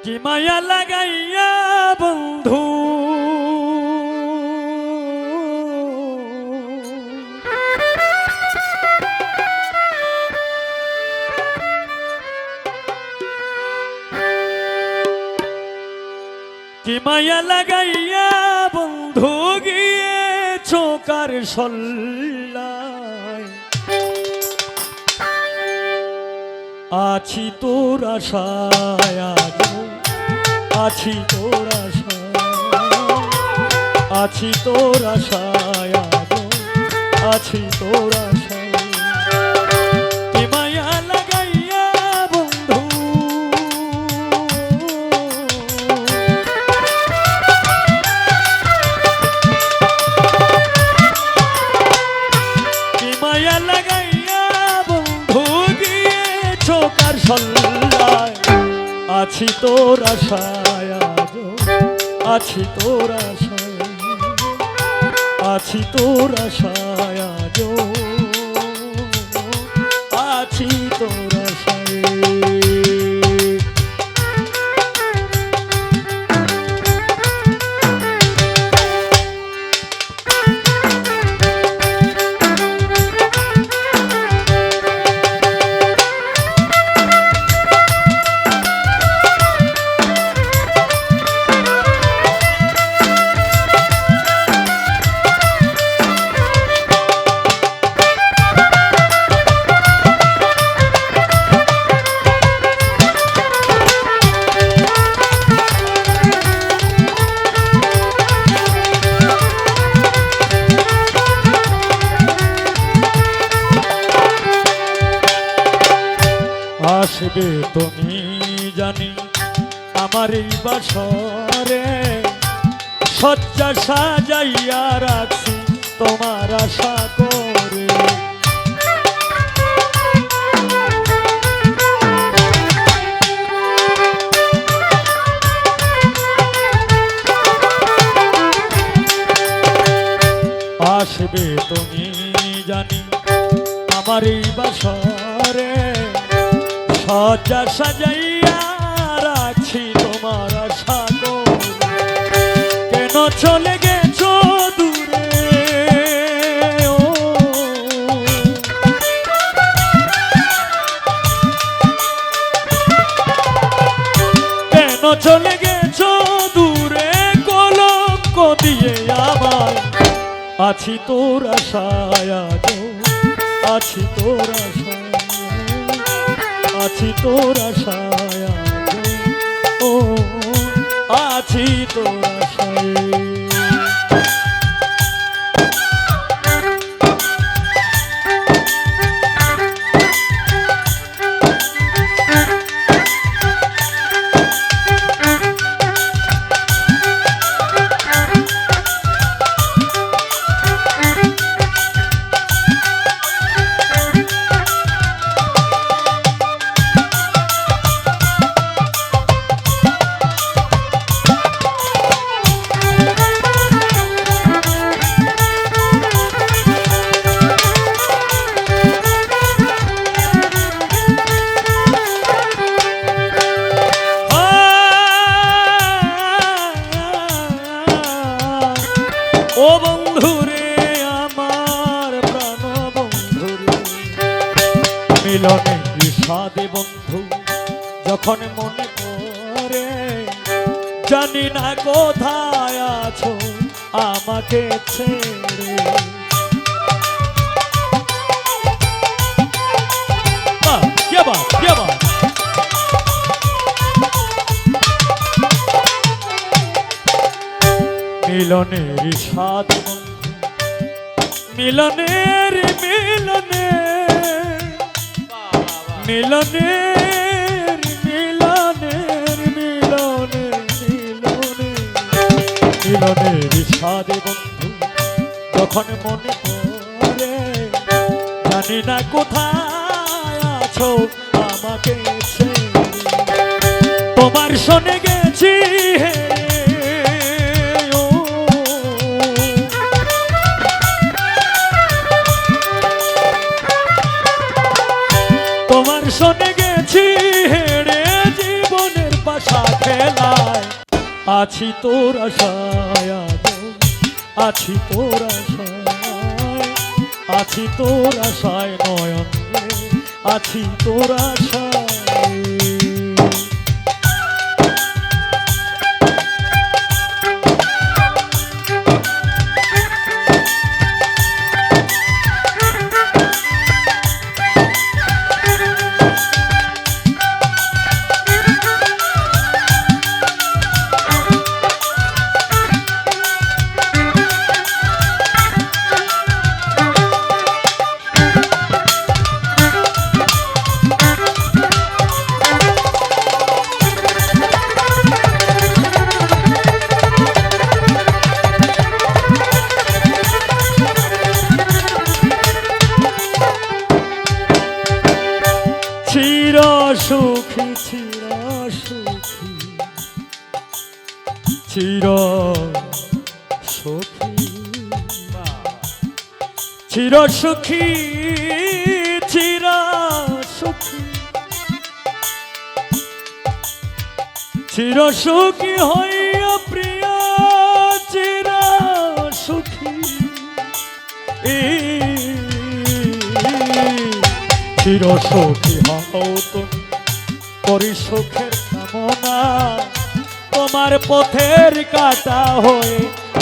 কি মায়া লাগাইয়া বন্ধু কি মায়া লাগাইয়া বন্ধু গিয়েছো কার সল্লায় আছি তোর আশায় আছি তোর আশায় আছি তোর আশায় আছি তোর আশায় কি মায়া লাগাইয়া বন্ধু কি মায়া লাগাইয়া বন্ধু গিয়েছো কার সল্লায় আছি তোর আশায় আছি তোর আশায় আছি তোর আশায় আছি তোর আশায় আসবে তুমি জানি আমার এই বাসরে সজ্জা সাজাইয়া রাখছি তোমার আশা করে আসবে তুমি জানি আমার এই বাসরে সজ্জা সাজাইয়া রাখছি তোমার আশা করে কেন চলে গেছো দূরে ও কেন চলে গেছো দূরে কলঙ্ক দিয়ে আমার আছি তোর আশায় আছি তোর আশায় আছি তোর আশায় ও আছি তোর আশায় ও বন্ধুরে আমার প্রাণ বন্ধুরে মিলনে বিষাদে বন্ধু যখন মনে পড়ে জানি না কোথায় আছো আমাকে ছেড়ে মিলনের স্বাদ মিলনের মিলনে মিলনের মিলনের মিলনে মিলনে মিলনের স্বাদ বন্ধু যখন মনে পড়ে জানি না কোথায় আছো আমাকে ছেড়ে তোমার শোনে গেছি তোমার শোনে গেছি হেরে জীবনের পাশা খেয়ে আছি তোর আশায় আজো, আছি তোর আশায়, আছি তোর আশায় নয়ন রে, আছি তোর আশায়। সুখী চির সুখী, চির সুখী, চির সুখী, চির সুখী, চির সুখী হইয়া প্রিয়া চির সুখী, চির সুখী হও তুমি করি সুখের কামনা, তোমার পথের কাটা হয়ে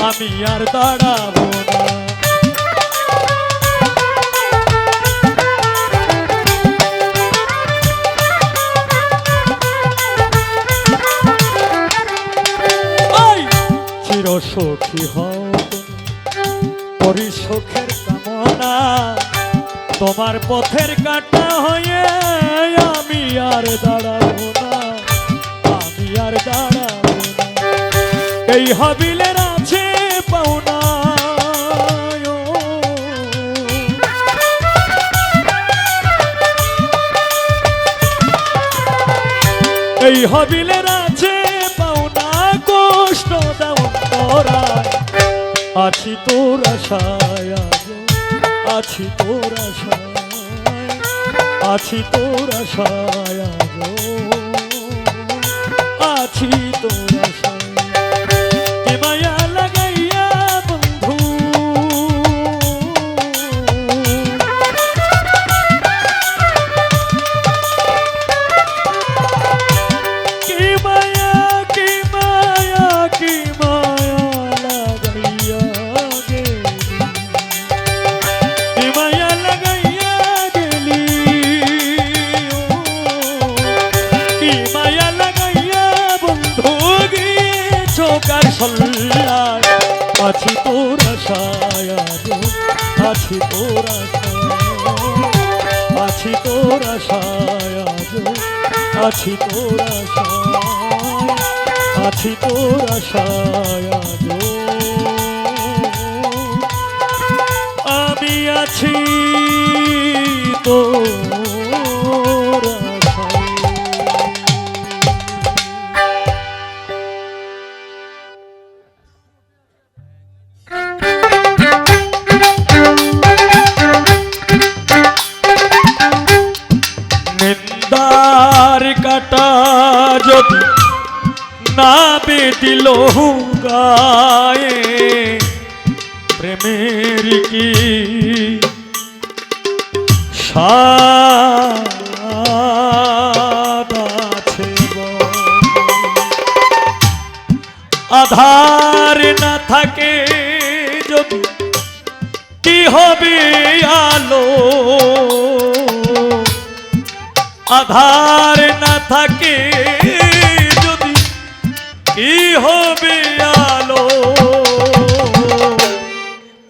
আমি আর দাঁড়াবো না। চির সুখী হও তুমি করি সুখের কামনা, তোমার পথের কাটা হয়ে আমি আর দাঁড়াবো না, আমি আর দাঁড়াবো না। এই হাবিলের আছে পাওনা, এই হাবিলের আছে পাওনা, কষ্ট দাও তোরায়, আছি তোর আশায় আজো, আছি তোর আশায়, আছি তোর আশায় আজো, আছি তোর আশায়। কি মায়া লাগাইয়া বন্ধু, কি মায়া, কি মায়া, কি মায়া লাগাইয়া গেলি, কি মায়া লাগাইয়া গেলি, কি মায়া লাগাইয়া বন্ধু গিয়েছো কার সল্লায়, আছি তোর আশায় আজো, আছি তোর আশায়, আছি তোর আশায় আজো, আছি তোর আশায়, আছি তোর আশায় আজো, আমি আছি তোর আশায়। নিন্দার কাটা যদি না বেদিল গায়ে, প্রেমের কি স্বাদ আছে বল, আধার না থাকে যদি কি হবে আলো, আধার না থাকে যদি কি হবে আলো,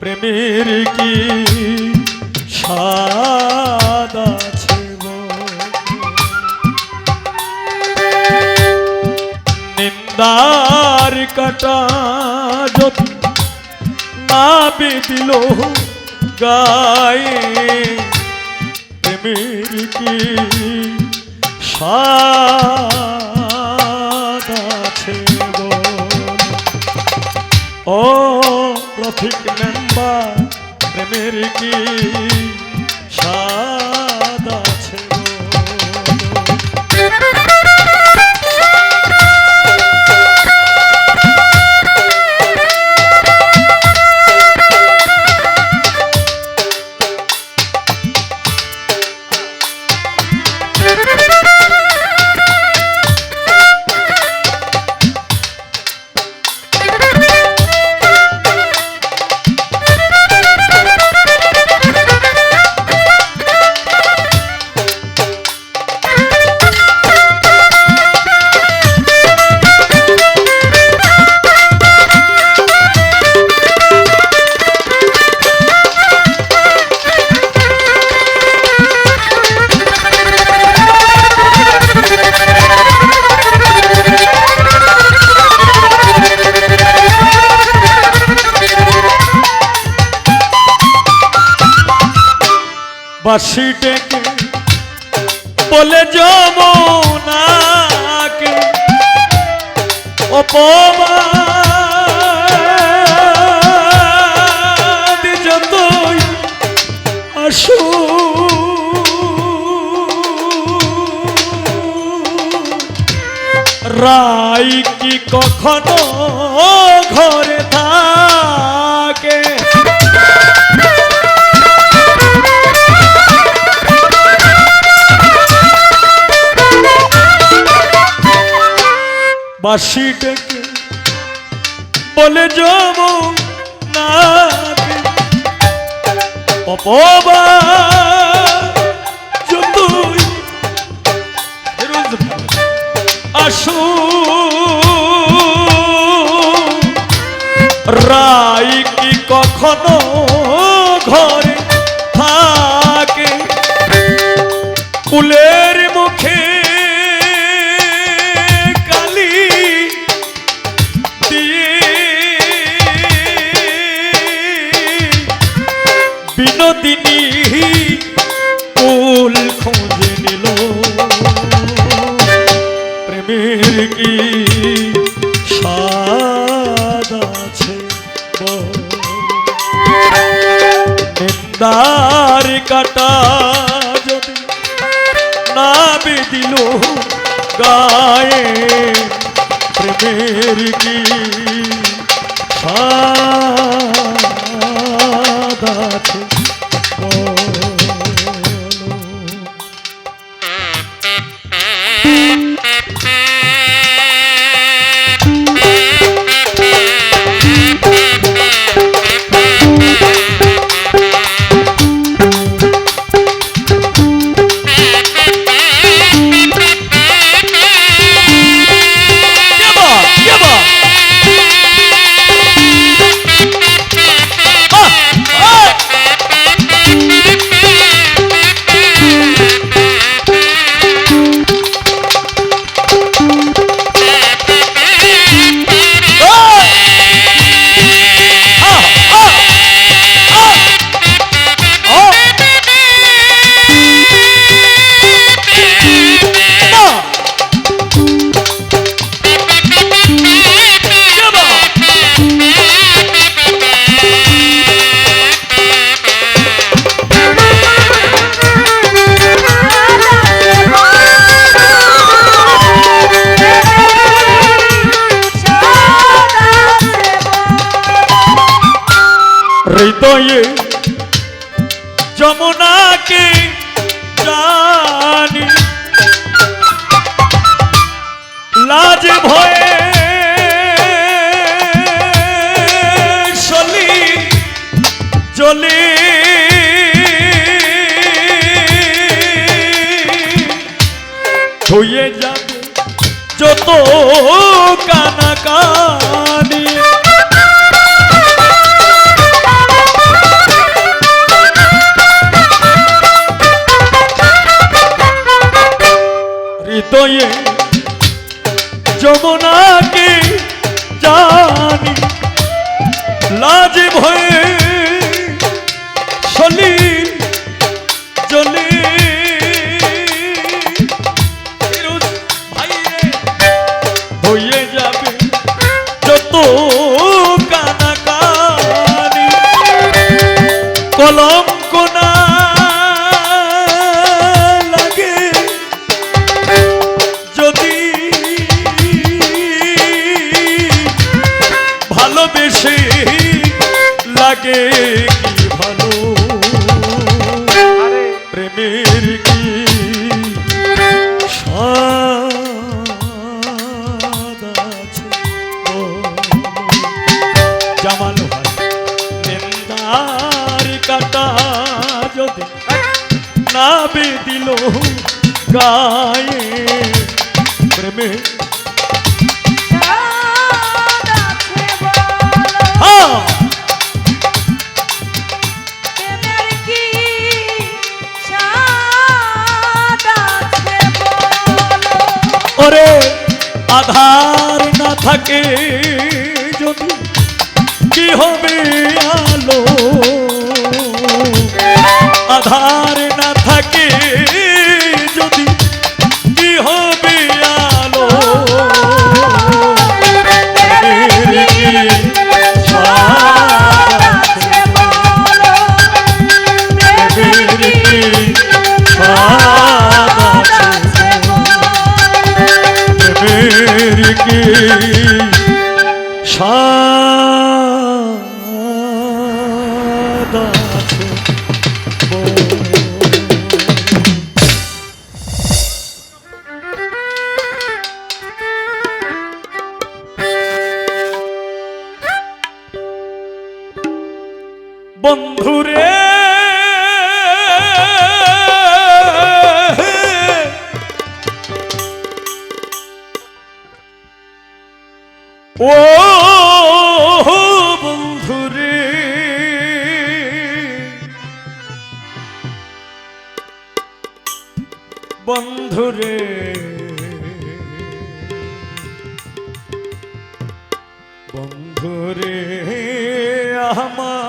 প্রেমের কি স্বাদ আছে নিন্দার কাটা যদি না বেদিল গায়ে, প্রেমের কি স্বাদ আছে ও রফিক মেম্বার, প্রেমের কি স্বাদ আছে। বাঁশি ডেকে বলে যমুনাকে অপবাদ যতই আসু রাই কি কখনো ঘরে থাকে বাঁশি ডেকে বলে যমুনাকে অপবাদ যতই আসু রাই কি কখনো ঘরে থাকে কুলের মুখে কালি দিয়ে বিনোদিনী কুল খোঁজে নিল প্রেমের কি স্বাদ আছে নিন্দার কাটা যদি না বেদিল গায়ে প্রেমের কি স্বাদ আছে হৃদয়ে যমুনাকে জানি লাজ ভয়ে সলি জলে ধুয়ে যাবে যত কানাকানি হৃদয়ে যমুনাকে জানি লাজ ভয়ে সলি জলে হয়ে যাবে যত কানাকানি কলঙ্ক না লাগে যদি ভালোবেসে লাগে কি ভালো প্রেমের কি জামাল ভাই নিন্দার কাটা যদি না বেদিল গায়ে প্রেমে ওরে আধার না থাকে যদি কি হবে আলো আধার না সাদ আছে বন্ধুরে ও বন্ধুরে বন্ধুরে বন্ধুরে আমার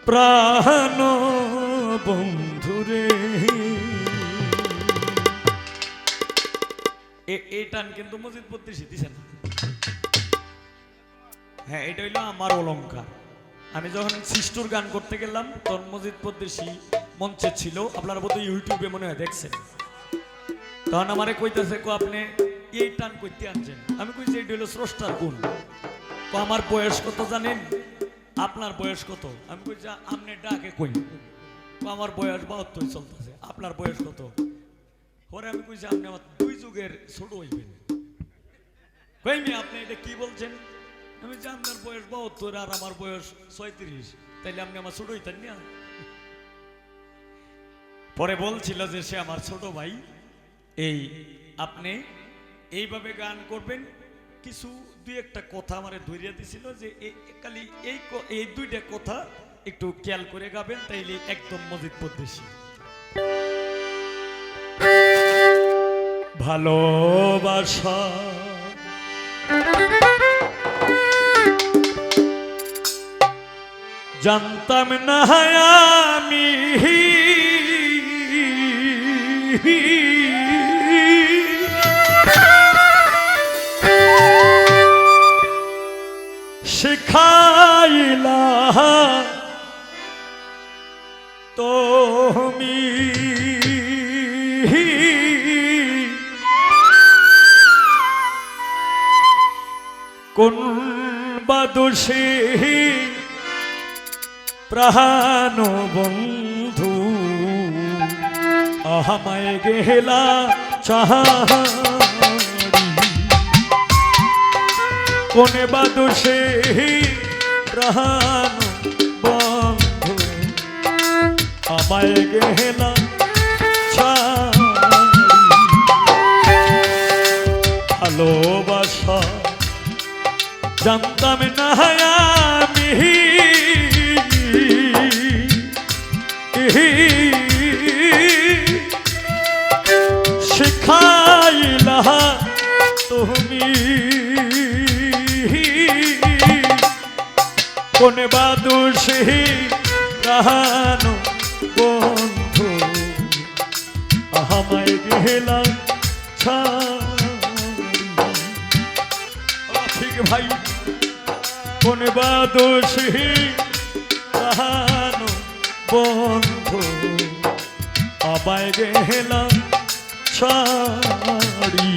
প্রাণ বন্ধুরে এই টান কিন্তু মসজিদ পড়তে শিখতেছেন। হ্যাঁ, এটা হইলো আমার অলংকার। আমি যখন সিস্টুর গান করতে গেলাম তখন মসজিদ পদ্দেশী মঞ্চে ছিল, আপনারা বোধহয় ইউটিউবে মনে হয় দেখছেন। তখন আমারে কইতেছে আপনি এই টান করতে আনছেন। আমি কইছি এটা হইলো স্রষ্টার গুণ। আমার বয়স কত জানেন? আপনার বয়স কত? আমি কইছি আপনি ডাকে কই। আমার বয়স 72 চলতেছে। আপনার বয়স কত? পরে আমি কইছি আপনি আমার 2 যুগের ছোট হইবেন। কইমি আপনি এটা কি বলছেন? আমি যে আপনার বয়স 72 আর আমার বয়স 36, তাইলে আপনি আমার ছোট হইতেন না? পরে বলছিল যে সে আমার ছোট ভাই, এই আপনি এইভাবে গান করবেন। কিছু 2-1টা কথা আমারে ধরিয়া দিছিল যে খালি এই 2টা কথা একটু খেয়াল করে গাবেন, তাইলে একদম মসজিদ পদ্দেশী। ভালোবাসা জানতাম না আমি, শিখাইলা তুমি কোন বাদোষে প্রাণ বন্ধু আমায় গেলা চাহারি, কোন বাদোষে প্রাণ বন্ধু আমায় গেলা চাহারি। ভালোবাসা জানতাম না আমি, শিখাইলা তুমি কোন বাদোষে প্রাণ বন্ধু আমায় গেলা ছাড়ি। ভাই কোন বাদোষে প্রাণ বন্ধু আমায় গেলা ছাড়ি।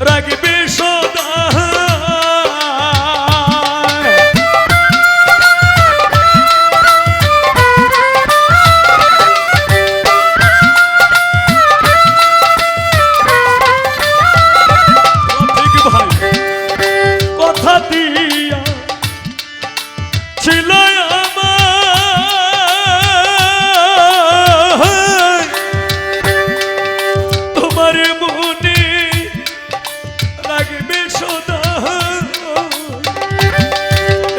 রাখবে সদা ছিল আমার তোমার মনে রাখবে সদা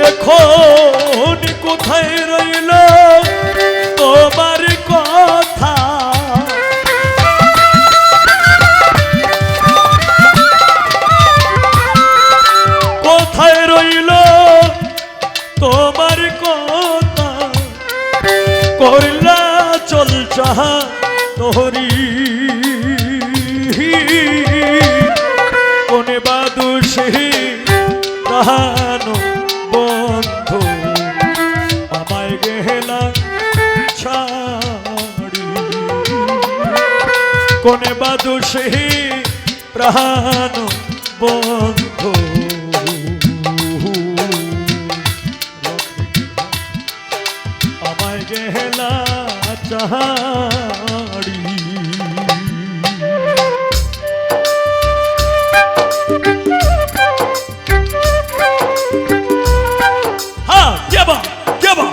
এখন কোথায় রইল তোমার কথা কোথায় রইল তোমার কথা করলা চল চাহা তোহরি কোনে বাদুষে তাহানো বন্ধু আমায় গেলা ছাড়ি কোনে বাদুষে প্রাণ বন্ধু আমায় গেলা চাহাড়ি হ্যাঁ কেবা কেবা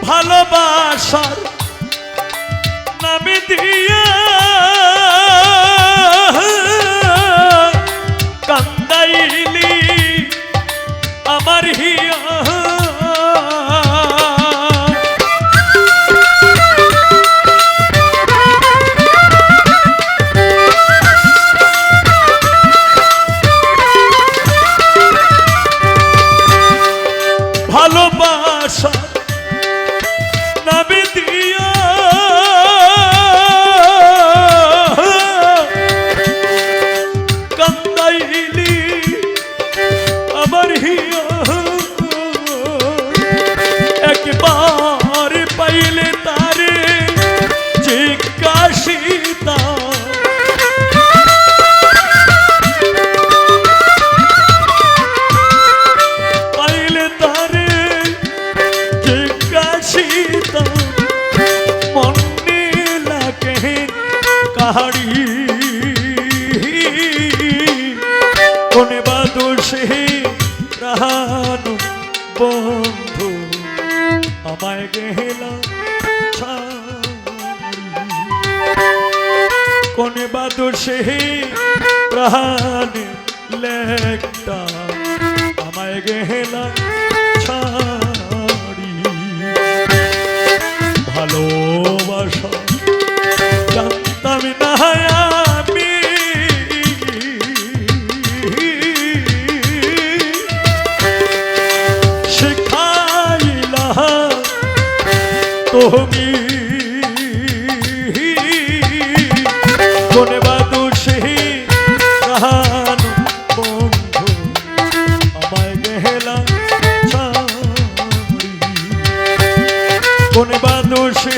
ভালোবাসার নামে দিয়া কান্দাইলি আমার হিয়া ভালোবাসা নামে দিয়া কান্দাইলি আমার হিয়া একবার পাইলে তারে জিজ্ঞাসিতা পাইলে তারে জিজ্ঞাসিতা মনে লাগে কাহাড়ি কোনে বাদুষে প্রাণ বন্ধু আমায় গেলা ছাড়ি কোনে বাদুষে প্রাণ লেখটা আমায় গেলা ছাড়ি ভালোবাসা জানতাম না আমি শিখাইলা তুমি কোনে বাদুষে প্রাণ বন্ধু আমায় গেলা ছাড়ি কোনে বাদুষে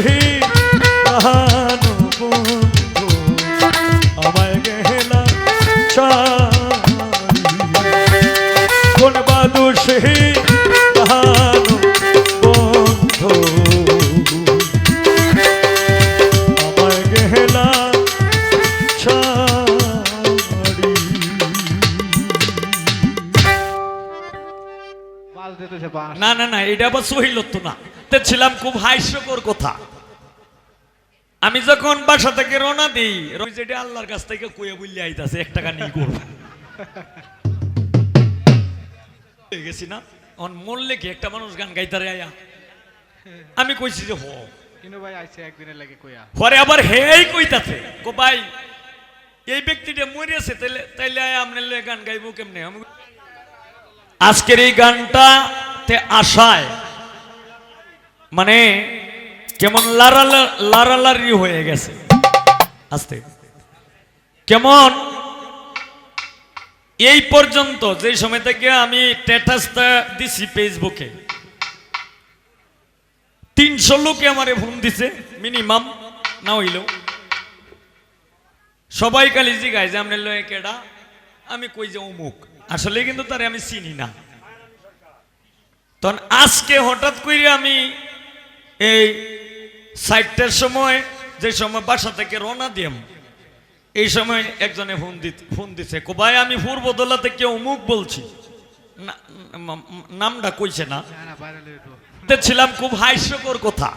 প্রাণ বন্ধু বাস। না না না, এটা আবার সহিলত না। ছিলাম খুব হাস্যকর কথা। আমি যখন বাসা থেকে রওনা দিই, যেটা আল্লাহর কাছ থেকে কইয়া বললে আইতাছে 1 টাকা নিয়ে করব হয়ে গেছি না। অন মরলে কি একটা মানুষ গান গাইতারে আয়া? আমি কইছি যে কিন্তু ভাই আইছে একদিনের লাগে কইয়া। পরে আবার হেই কইতাছে কো ভাই এই ব্যক্তিটা মরিয়াছে, তাইলে তাইলে আয়া আমনে লয়ে গান গাইবো কেমনে? আমি আজকের এই গানটাতে আশায় মানে কেমন লারালারি হয়ে গেছে আস্তে। কেমন এই পর্যন্ত যে সময় থেকে আমি স্ট্যাটাসটা দিছি ফেসবুকে, 300 লোকে আমারে ফোন দিছে মিনিমাম, না হইলেও। সবাই খালি জিগায় যে আমনে লয়ে কেডা? আমি কই যে অমুক। আসলে কিন্তু তারে আমি চিনি না। তখন আজকে হঠাৎ করে আমি এই 4টার সময়, যে সময় বাসা থেকে রওনা দিলাম, এই সময় একজনে ফোন দিছে কো ভাই আমি পূর্বদলা থেকে অমুক বলছি, নামটা কইছে না। ছিলাম খুব হাস্যকর কথা।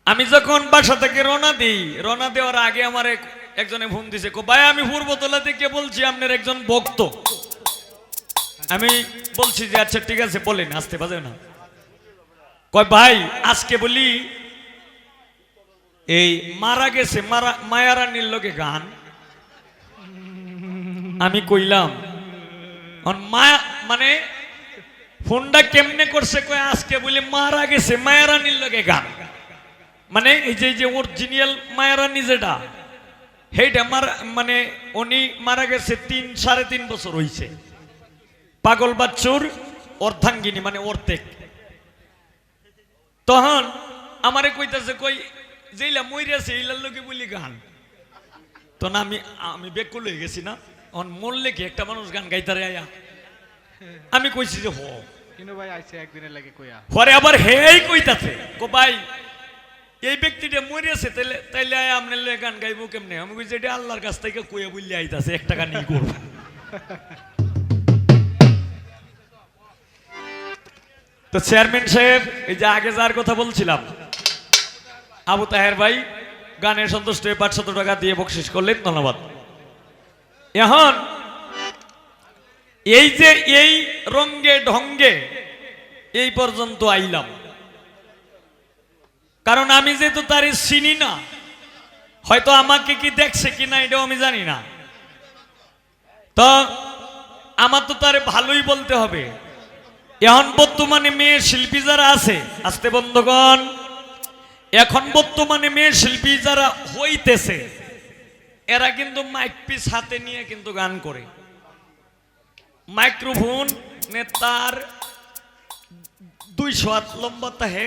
আমি যখন বাসা থেকে রওনা দিই, রওনা দেওয়ার আগে আমার একজনে ফোন দিছে কো ভাই আমি পূর্বদলা থেকে বলছি, আপনার একজন ভক্ত। আমি বলছি যে আচ্ছা ঠিক আছে বলেন, আসতে বাজে না। কয় ভাই আজকে বলি এই মারা গেছে মায়ারানীর লোকে গান। আমি কইলাম মায়া মানে ফোনটা কেমনে করছে? কয় আজকে বলি মারা গেছে মায়ারানীর লোকে গান। মানে এই যে অরিজিনাল মায়ারানী যেটা, সেইটা মানে উনি মারা গেছে 3-3.5 বছর হইছে। পাগল বাচ্চুর অর্ধাঙ্গিনী মানে অর্ধেক। তখন আমারে কইতাছে কই যেইলা মইরাছে এইলার লোকে বলি গান। তখন আমি বেকুল হয়ে গেছি না। অন মরলে কি একটা মানুষ গান গাইতারে আয়া? আমি কইছি যে কিন্তু ভাই আইছে একদিনের লাগে কইয়া। পরে আবার হেই কইতাছে কো ভাই এই ব্যক্তিটা মরিয়াছে, তাইলে তাইলে আয়া আমনে লয়ে গান গাইবো কেমনে? আমি কইছি এটা আল্লাহর কাছ থেকে কইয়া বললে আইতাছে 1 টাকা নিয়ে করব। তো চেয়ারম্যান সাহেব, এই যে আগে যার কথা বলছিলাম আবু তাহের ভাই, গানে সন্তুষ্ট হয়ে 500 টাকা দিয়ে বকশিশ করলেন, ধন্যবাদ। এখন এই যে এই রঙ্গে ঢঙ্গে এই পর্যন্ত আইলাম, কারণ আমি যেহেতু তারে চিনি না, হয়তো আমাকে কি দেখছে কিনা এটাও আমি জানি না, তো আমার তো তারে ভালোই বলতে হবে। এখন বর্তমানে মেয়ে শিল্পী যারা আছে, আস্তে বন্ধুগণ, এখন বর্তমানে মেয়ে শিল্পী যারা হইতেছে, এরা কিন্তু মাইক পিস হাতে নিয়ে কিন্তু গান করে। মাইক্রোফোন নে তার 200 হাত লম্বা তাহে,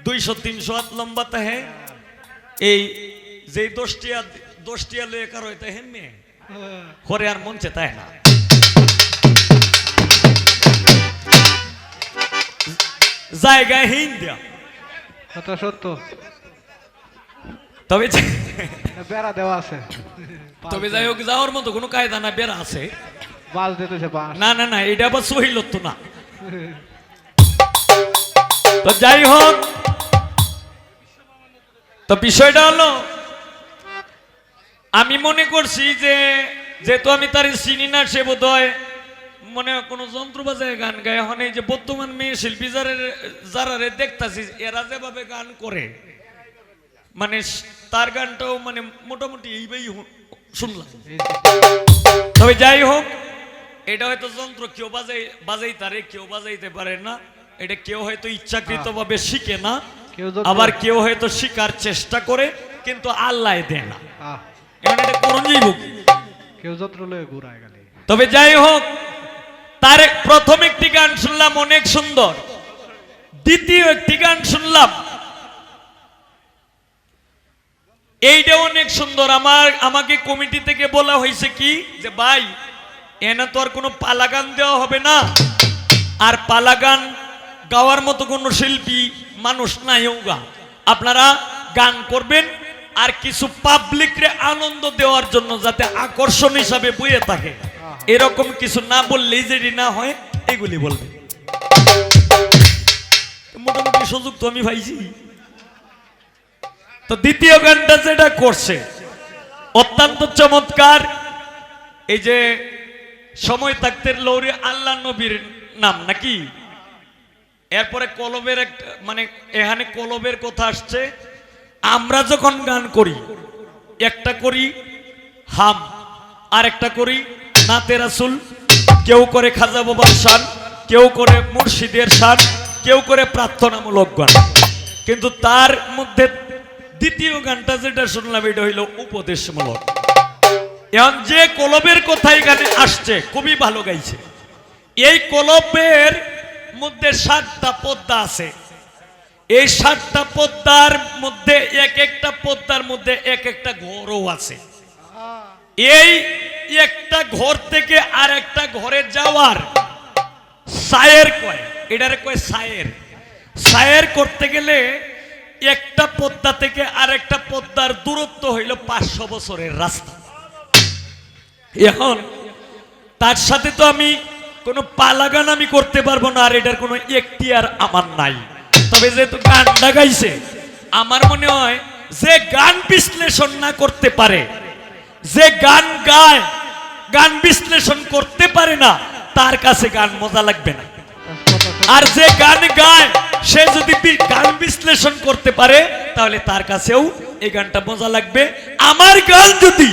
200-300 হাত লম্বা তাহে। এই যে 10টিয়া লয়ে কার হইতে হেমে হরে আর মঞ্চে তাই না। জায়গায় হিন্দিয়া কথা সত্য, তবে বেড়া দেওয়া আছে। তবে যাই হোক, যাওয়ার মতো কোনো কায়দা না, বেড়া আছে। বাস দিতেছে বাস। না না না, এটা আবার সহিলত না। তো যাই হোক, তো বিষয়টা হলো আমি মনে করছি যে যেহেতু আমি তার চিনি না, সে বোধ হয় মনে কোনো যন্ত্র বাজায় গান গায়। এখন এই যে বর্তমান মেয়ে শিল্পী যারা দেখতাছি, এরা যেভাবে গান করে, মানে তার গানটাও মানে মোটামুটি এইভাবেই শুনলাম। তবে যাই হোক, এটা হয়তো যন্ত্র কেউ বাজাই তারে, কেউ বাজাইতে পারে না। এটা কেউ হয়তো ইচ্ছাকৃত ভাবে শিখে না, আবার কেউ হয়তো শিকার চেষ্টা করে, কিন্তু আল্লাহ দেয় না। এটা কোন জীবক কেউ যন্ত্র লয়ে ঘুরায় গেলে। তবে যাই হোক, তার প্রথম একটি গান শুনলাম অনেক সুন্দর, দ্বিতীয় একটি গান শুনলাম এইটা অনেক সুন্দর। আমাকে কমিটি থেকে বলা হয়েছে কি যে ভাই এনা তো আর কোনো পালা গান দেওয়া হবে না, আর পালা গান গাওয়ার মতো কোনো শিল্পী মানুষ নাই, আপনারা গান করবেন আর কিছু পাবলিকরে আনন্দ দেওয়ার জন্য যাতে আকর্ষণ হিসাবে বইয়ে থাকে, এরকম কিছু না বললেই যদি না হয় এগুলি বলবে। মোটামুটি সুযোগ তো আমি পাইছি। তো দ্বিতীয় গানটা যেটা করছে অত্যন্ত চমৎকার। এই যে সময় থাকতে লৌরি আল্লাহ নবীর নাম নাকি, এরপরে কলবের একটা মানে এখানে কলবের কথা আসছে। আমরা যখন গান করি একটা করি হাম, আর একটা করি নাতে রাসুল, কেউ করে খাজা বাবার শান, কেউ করে মুর্শিদের শান, কেউ করে প্রার্থনামূলক গান। কিন্তু তার মধ্যে দ্বিতীয় গানটা যেটা শুনলাম এটা হইল উপদেশমূলক। এখন যে কলবের কথা এখানে আসছে খুবই ভালো গাইছে। এই কলবের মধ্যে 7টা পদ্মা আছে। এই 7টা পদ্মার মধ্যে এক একটা পদ্মার মধ্যে এক একটা ঘরও আছে। এই একটা ঘর থেকে আর একটা ঘরে যাওয়ার সায়ের কয়, এটারে কয় সায়ের। সায়ের করতে গেলে একটা পদ্মা থেকে আর একটা পদ্মার দূরত্ব হইল 500 বছরের রাস্তা। এখন তার সাথে তো আমি কোনো পালাগান আমি করতে পারবো না, আর এটার কোনো এখতিয়ার আমার নাই। তবে যেহেতু গানটা গাইছে, আমার মনে হয় যে গান বিশ্লেষণ না করতে পারে, যে গান গায় গান বিশ্লেষণ করতে পারে না, তার কাছে গান মজা লাগবে না। আর যে গান গায় সে যদি গান বিশ্লেষণ করতে পারে তাহলে তার কাছেও এই গানটা মজা লাগবে। আমার গান যদি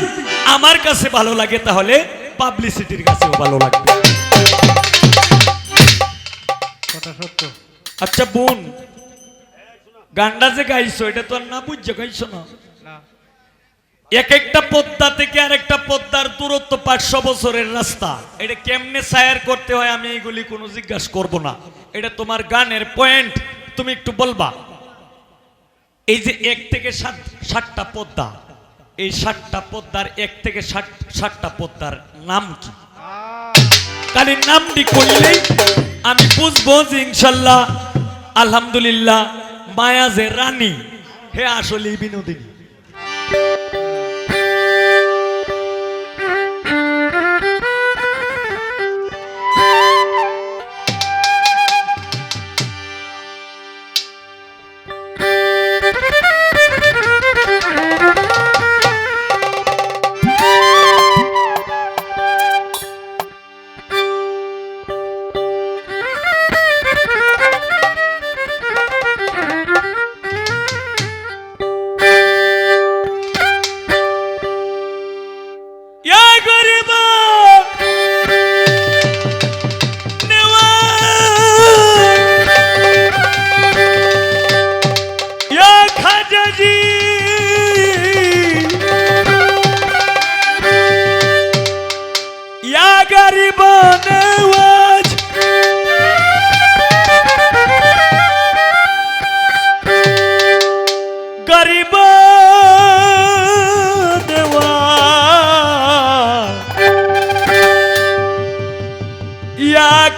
আমার কাছে ভালো লাগে তাহলে পাবলিসিটির কাছেও ভালো লাগবে। কথা সত্য। আচ্ছা বোন, গানটা যে গাইছো এটা তো আর না বুঝছো গাইছো না। এক একটা পদ্মা থেকে আর একটা পদ্মার দূরত্ব 500 বছরের রাস্তা। এটা কেমনে সায়ার করতে হয় আমি এগুলি কোনো জিজ্ঞাসা করব না, এটা তোমার গানের পয়েন্ট, তুমি একটু বলবা। এই যে 1 থেকে 7টা পদ্মা, এই 7টা পদ্মার 1 থেকে 7টা পদ্মার নাম কি? খালি নামটি করলেই আমি বুঝবো যে ইনশাল্লাহ আলহামদুলিল্লাহ মায়া যে রানী হে আসলেই বিনোদিনী।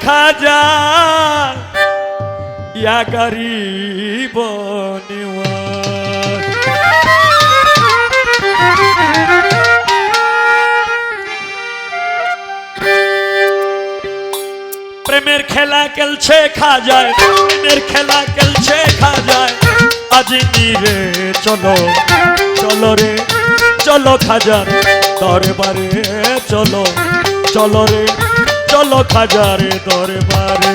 খাজা ইয়া গরিব নিওয়াজ। প্রেমের খেলা খেলছে খাজায়, প্রেমের খেলা খেলছে খাজায়। আজ নিরে চলো চলো রে চলো খাজার দরবারে চলো চলো রে চলো খাজারে দরবারে।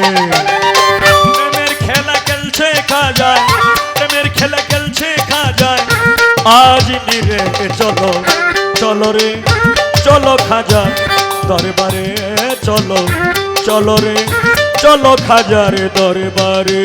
প্রেমের খেলা খেলছে খাজায়, প্রেমের খেলা খেলছে খাজায়। আজ নিরে চলো চলো রে চলো খাজার দরবারে চলো চলো রে চলো খাজারে দরবারে।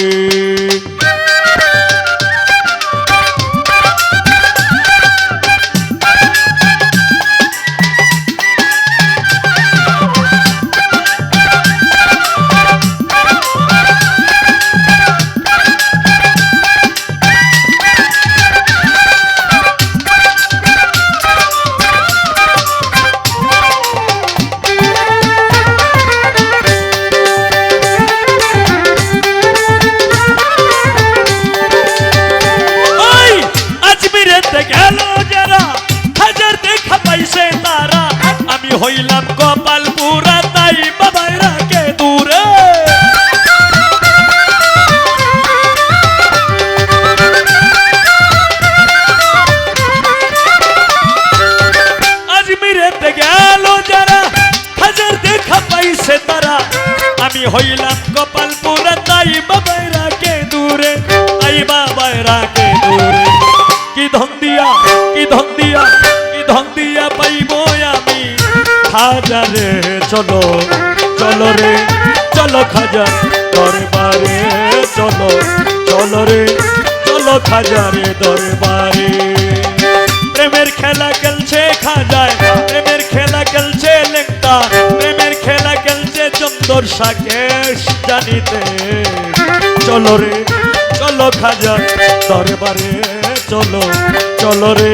হইলাম কপাল পুরা তাই বাবাই রাখে দূরে। মন্দিরেতে গেল যারা হাজার দেখা পাইছে তারা আমি হইলাম কপাল পুরা তাই বাবাই রাখে দূরে তাই বাবাই রাখে দূরে কি ধন দিয়া কি ধন দিয়া কি ধন দিয়া পাইব আমি হাজারে চলো চলো রে চলো খাজা দরবারে চলো চলো রে চলো খাজারে দরবারে প্রেমের খেলা খেলছে খাজায় প্রেমের খেলা খেলছে লেংটা প্রেমের খেলা খেলছে চন্দর সাকেশ জানিতে চলো রে চলো খাজার দরবারে চলো চলো রে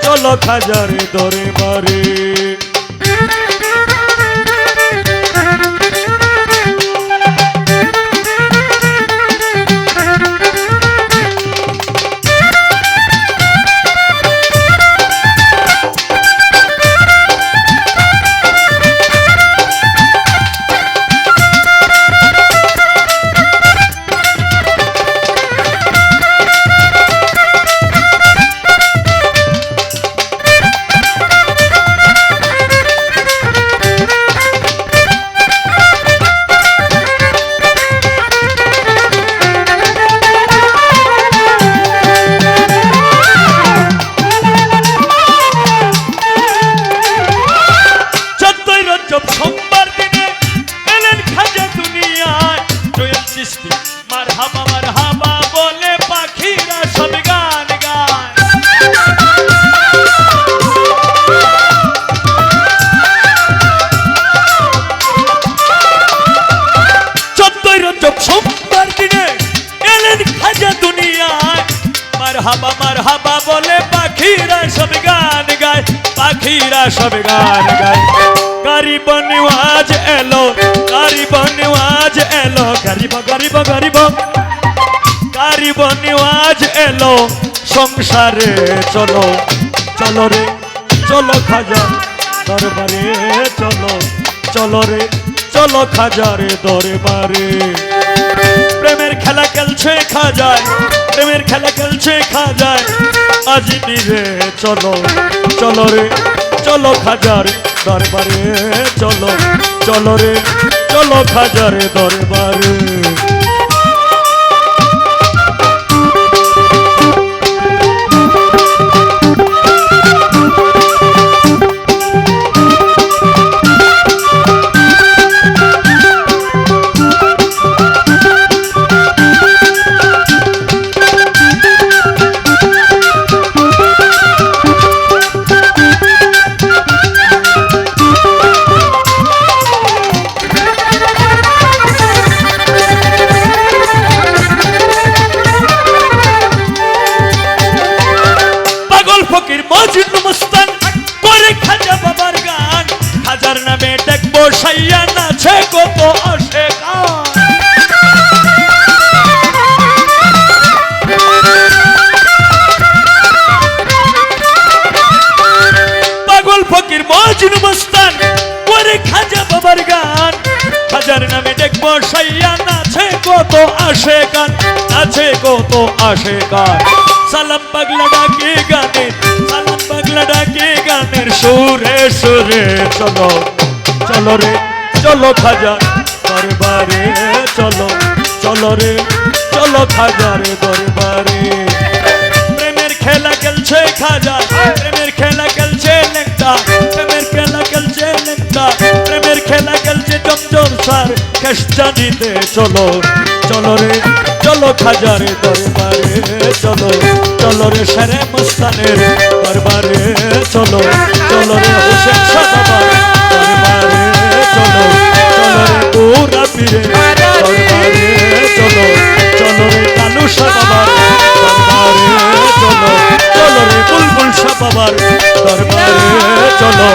চলো খাজারে দরবারে মারহাবা বলে পাখিরা সব গান গায় পাখিরা সব গান গায় গরিব নিওয়াজ এলো গরিব নিওয়াজ এলো গরিব গরিব গরিব গরিব নিওয়াজ এলো সংসারে চলো চলো রে চলো খাজা দরবারে চলো চলো রে চলো খাজারে দরবারে প্রেমের খেলা খেলছে খাজায় প্রেমের খেলা খেলছে খাজায় আজ নিরে চলো চলো রে চলো খাজার দরবারে চলো চলো রে চলো খাজারে দরবারে বসাইয়া নাচে কত আসে পাগল ফকির মজনু মস্তান করে খাজা বাবার গান খাজার নামে ডেক বসাইয়া নাচে কত আসে গান নাচে কত আসে গান সালাম পাগলা ডাকে গানে সালাম পাগলা ডাকে গানের সুরে সুরে চলো চলো রে চলো খাজা দরবারে চলো চলো রে চলো খাজারে দরবারে প্রেমের খেলা খেলছে খাজা প্রেমের খেলা খেলছে লেংটা প্রেমের খেলা খেলছে লেংটা প্রেমের খেলা খেলছে চঞ্চল সার কেশ জানিতে চলো চলো রে চলো খাজারে দরবারে চলো চলো রে শেরে মস্তানের দরবারে চলো চলো রে হোসেন শাহ বাবার দরবারে চলো চলো রে পুরা পীরে দরবারে চলো চলো রে কালু শাহ বাবার দরবারে চলো চলো রে বুলবুল শাহ বাবার দরবারে চলো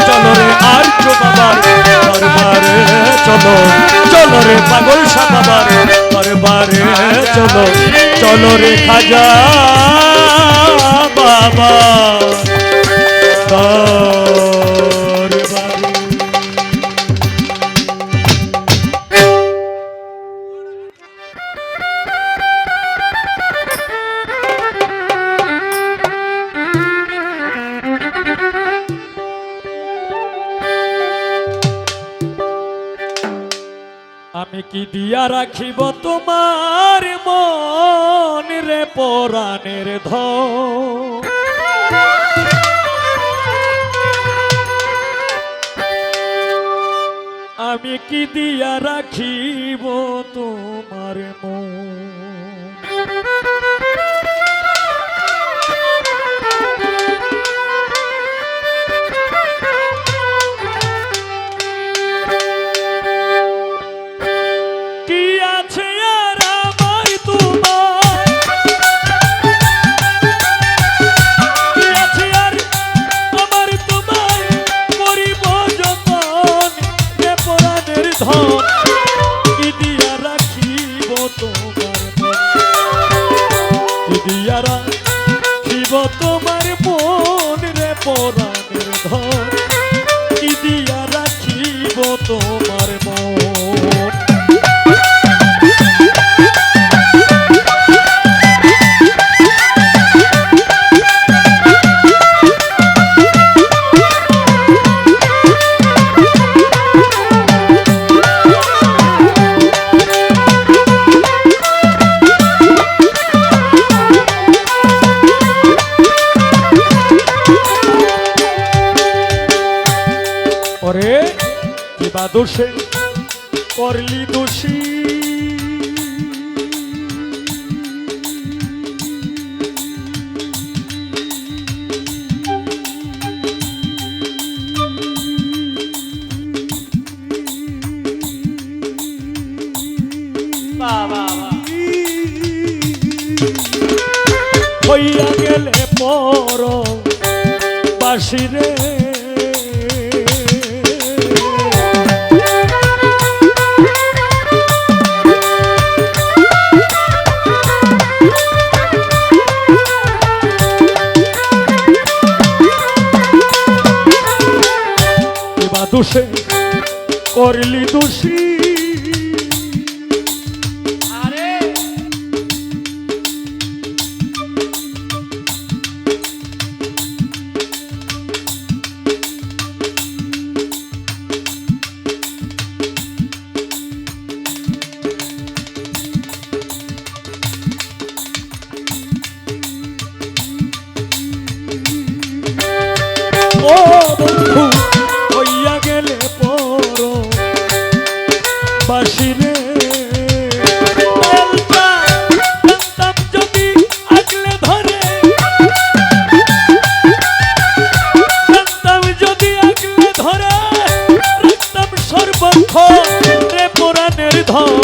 চলো রে আর্য বাবার দরবারে চলো চলো রে পাগল শাহ বাবার দরবারে চলো চলো রে খাজা বাবা আমি কি দিয়া রাখিব তোমার মন রে পরাণের ধন। আমি কি দিয়া রাখিব তোমার মন। কি আছে আর আমার তোমার, কি আছে আর আমার তোমার, করিব যতন এ পরাণের ধন। কি দিয়া রাখিব তোমার মন, কি দিয়া রাখিব তোমার মন রে পরাণের ধন। কি দিয়া রাখিব তোমার মন। ওরে কিবা দোষে করলি দোষী, হইয়া গেলে পর বাসিরে দোষে করলি দোষী। আরে ও বন্ধু হইয়া গেলে পর বাসিরে জানতাম যদি আগলে ধরে, জানতাম যদি আগলে ধরে, রাখতাম সর্বক্ষণ রে পরাণের ধন।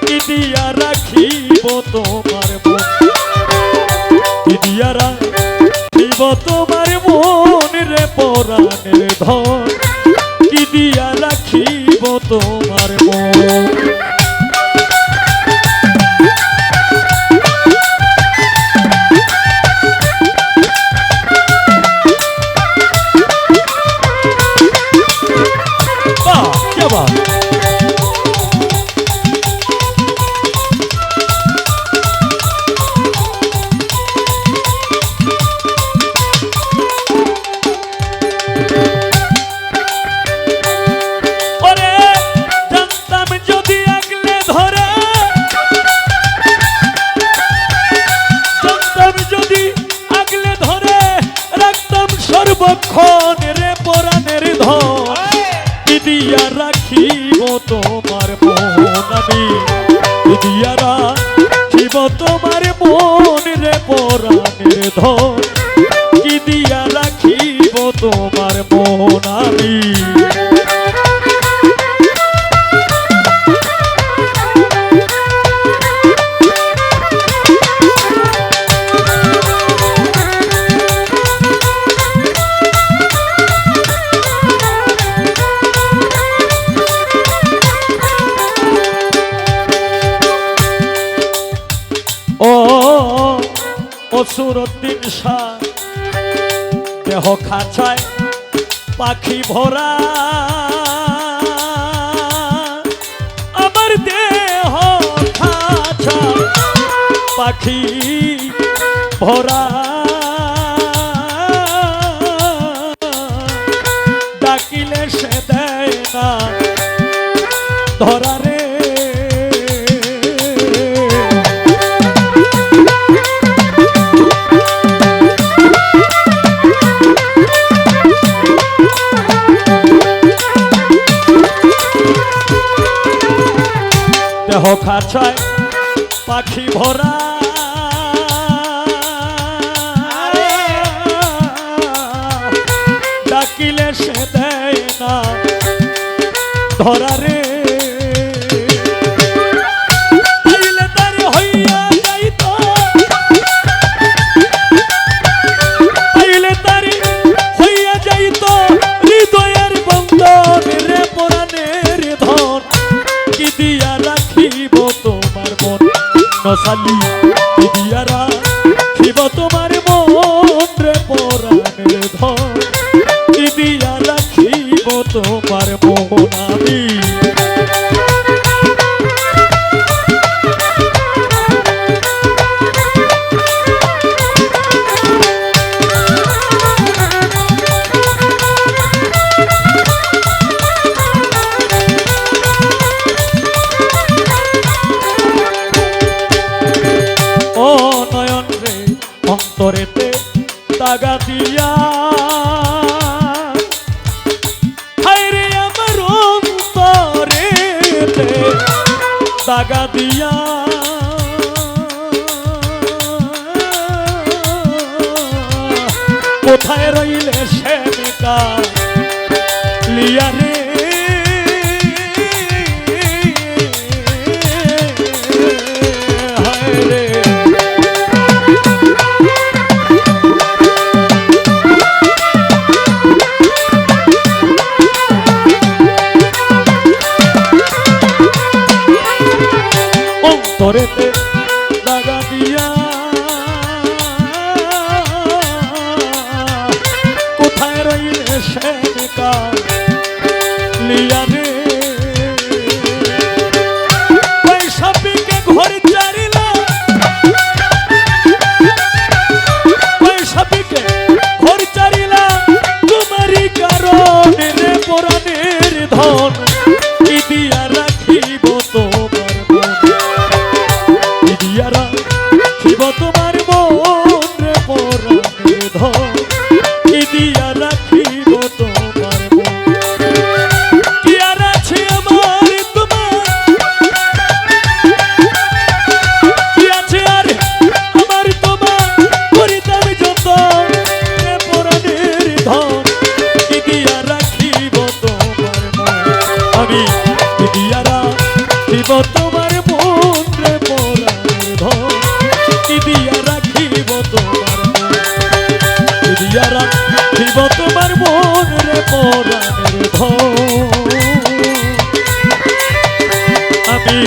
কি দিয়া রাখিব তোমার মন, কি দিয়া রাখিব তোমার মন রে পরাণের ধন। কি দিয়া রাখিব তোমার মন। বাহ কি বাহ। সর্বক্ষণ রে পরাণের ধন। কি দিয়া রাখিব তোমার মন, আমি কি দিয়া রাখিব তোমার মন রে পরাণের ধন। কি দিয়া রাখিব তোমার মন আমি। সুরদ্দিন শাহ দেহ খাঁচায় পাখি ভরা, আমার দেহ খাঁচায় পাখি ভরা। ডাকিলে সে দেয় না ধরা রে, দেহ খাঁচায় পাখি ভরা ডাকিলে সে দেয় না ধরা রে পাইলে তার হইয়া যাইত পাইলে তার হইয়া যাইত হৃদয়ের বন্ধন রে পরাণের ধন কি দিয়া রাখিব তোমার মন নসালি কি দিয়া রাখিব তোমার মন রে পরাণের ধন কি দিয়া রাখিব তোমার মন আমি ও নয়ন রে অন্তরেতে দাগা দিয়া হায় রে আমার অন্তরেতে দাগা দিয়া কোথায় রইলে শ্যামিকা লিয়া রে হায় রে অন্তরেতে দাগা দিয়া কোথায় রইলে শ্যামিকা লিয়া রে পয়সাপিকে ঘর চারিলা পয়সাপিকে ঘর চারিলা তোমারই কারণে রে পরাণের ধন কি দিয়া রাখিব তোমার মন কি দিয়া রাখিব তোমার মন রে পরাণের ধন কি দিয়া রাখিব তোমার মন কি আর আছে আমার তোমার কি আছে আর আমার তোমার করিতাম যত রে পরাণের ধন কি দিয়া রাখিব তোমার মন আমি কি দিয়া রাখিব তোমার মন রে পরাণের ধন কি দিয়া রাখিব তোমার মন কি দিয়া রাখিব তোমার মন রে পরাণের ধন আমি